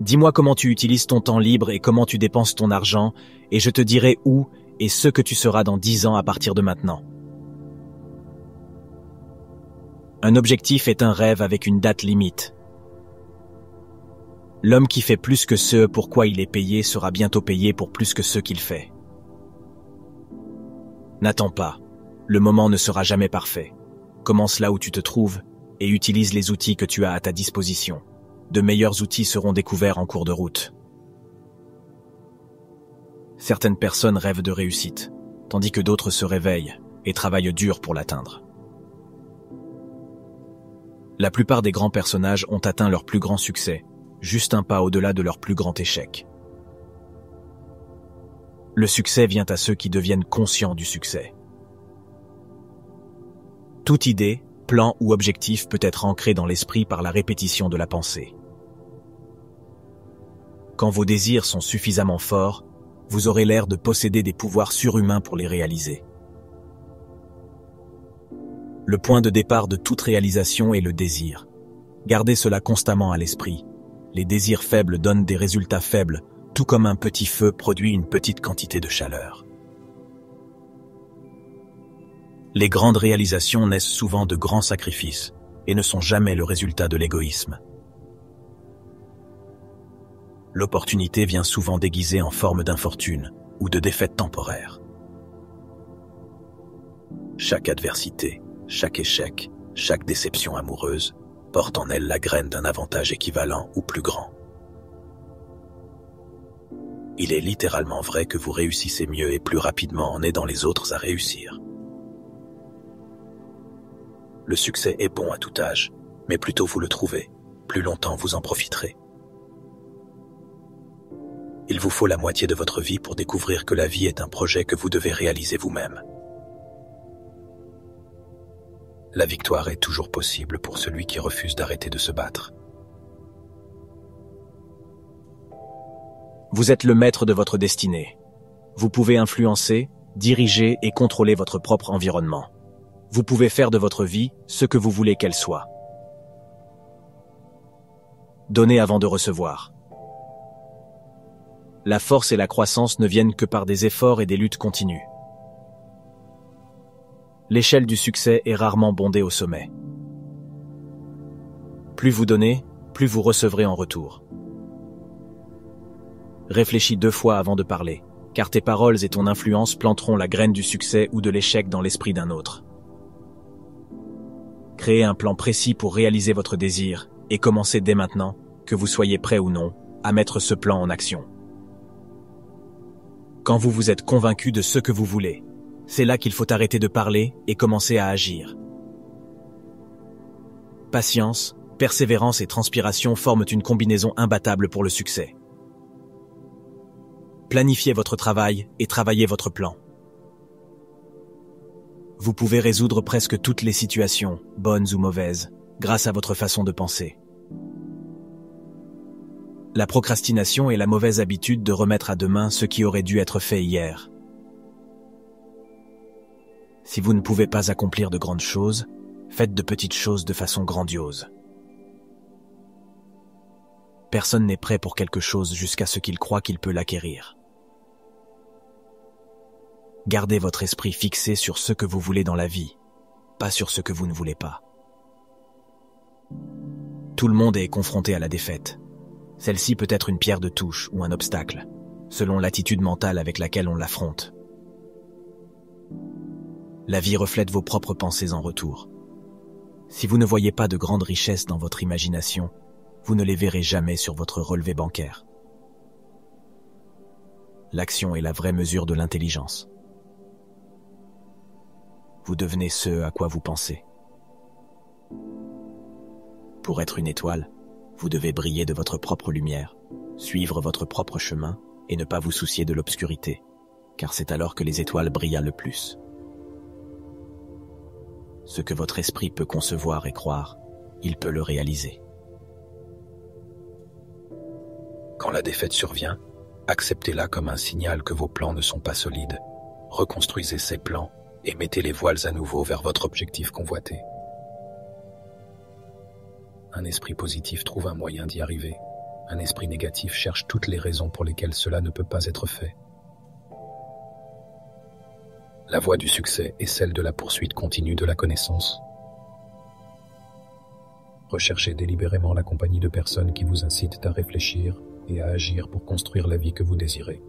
Dis-moi comment tu utilises ton temps libre et comment tu dépenses ton argent, et je te dirai où et ce que tu seras dans 10 ans à partir de maintenant. Un objectif est un rêve avec une date limite. L'homme qui fait plus que ce pourquoi il est payé sera bientôt payé pour plus que ce qu'il fait. N'attends pas, le moment ne sera jamais parfait. Commence là où tu te trouves et utilise les outils que tu as à ta disposition. De meilleurs outils seront découverts en cours de route. Certaines personnes rêvent de réussite, tandis que d'autres se réveillent et travaillent dur pour l'atteindre. La plupart des grands personnages ont atteint leur plus grand succès, juste un pas au-delà de leur plus grand échec. Le succès vient à ceux qui deviennent conscients du succès. Toute idée, plan ou objectif peut être ancré dans l'esprit par la répétition de la pensée. Quand vos désirs sont suffisamment forts, vous aurez l'air de posséder des pouvoirs surhumains pour les réaliser. Le point de départ de toute réalisation est le désir. Gardez cela constamment à l'esprit. Les désirs faibles donnent des résultats faibles, tout comme un petit feu produit une petite quantité de chaleur. Les grandes réalisations naissent souvent de grands sacrifices et ne sont jamais le résultat de l'égoïsme. L'opportunité vient souvent déguisée en forme d'infortune ou de défaite temporaire. Chaque adversité, chaque échec, chaque déception amoureuse porte en elle la graine d'un avantage équivalent ou plus grand. Il est littéralement vrai que vous réussissez mieux et plus rapidement en aidant les autres à réussir. Le succès est bon à tout âge, mais plus tôt vous le trouvez, plus longtemps vous en profiterez. Il vous faut la moitié de votre vie pour découvrir que la vie est un projet que vous devez réaliser vous-même. La victoire est toujours possible pour celui qui refuse d'arrêter de se battre. Vous êtes le maître de votre destinée. Vous pouvez influencer, diriger et contrôler votre propre environnement. Vous pouvez faire de votre vie ce que vous voulez qu'elle soit. Donnez avant de recevoir. La force et la croissance ne viennent que par des efforts et des luttes continues. L'échelle du succès est rarement bondée au sommet. Plus vous donnez, plus vous recevrez en retour. Réfléchis 2 fois avant de parler, car tes paroles et ton influence planteront la graine du succès ou de l'échec dans l'esprit d'un autre. Créez un plan précis pour réaliser votre désir et commencez dès maintenant, que vous soyez prêt ou non, à mettre ce plan en action. Quand vous vous êtes convaincu de ce que vous voulez, c'est là qu'il faut arrêter de parler et commencer à agir. Patience, persévérance et transpiration forment une combinaison imbattable pour le succès. Planifiez votre travail et travaillez votre plan. Vous pouvez résoudre presque toutes les situations, bonnes ou mauvaises, grâce à votre façon de penser. La procrastination est la mauvaise habitude de remettre à demain ce qui aurait dû être fait hier. Si vous ne pouvez pas accomplir de grandes choses, faites de petites choses de façon grandiose. Personne n'est prêt pour quelque chose jusqu'à ce qu'il croit qu'il peut l'acquérir. Gardez votre esprit fixé sur ce que vous voulez dans la vie, pas sur ce que vous ne voulez pas. Tout le monde est confronté à la défaite. Celle-ci peut être une pierre de touche ou un obstacle, selon l'attitude mentale avec laquelle on l'affronte. La vie reflète vos propres pensées en retour. Si vous ne voyez pas de grandes richesses dans votre imagination, vous ne les verrez jamais sur votre relevé bancaire. L'action est la vraie mesure de l'intelligence. Vous devenez ce à quoi vous pensez. Pour être une étoile, vous devez briller de votre propre lumière, suivre votre propre chemin et ne pas vous soucier de l'obscurité, car c'est alors que les étoiles brillent le plus. Ce que votre esprit peut concevoir et croire, il peut le réaliser. Quand la défaite survient, acceptez-la comme un signal que vos plans ne sont pas solides. Reconstruisez ces plans et mettez les voiles à nouveau vers votre objectif convoité. Un esprit positif trouve un moyen d'y arriver. Un esprit négatif cherche toutes les raisons pour lesquelles cela ne peut pas être fait. La voie du succès est celle de la poursuite continue de la connaissance. Recherchez délibérément la compagnie de personnes qui vous incitent à réfléchir et à agir pour construire la vie que vous désirez.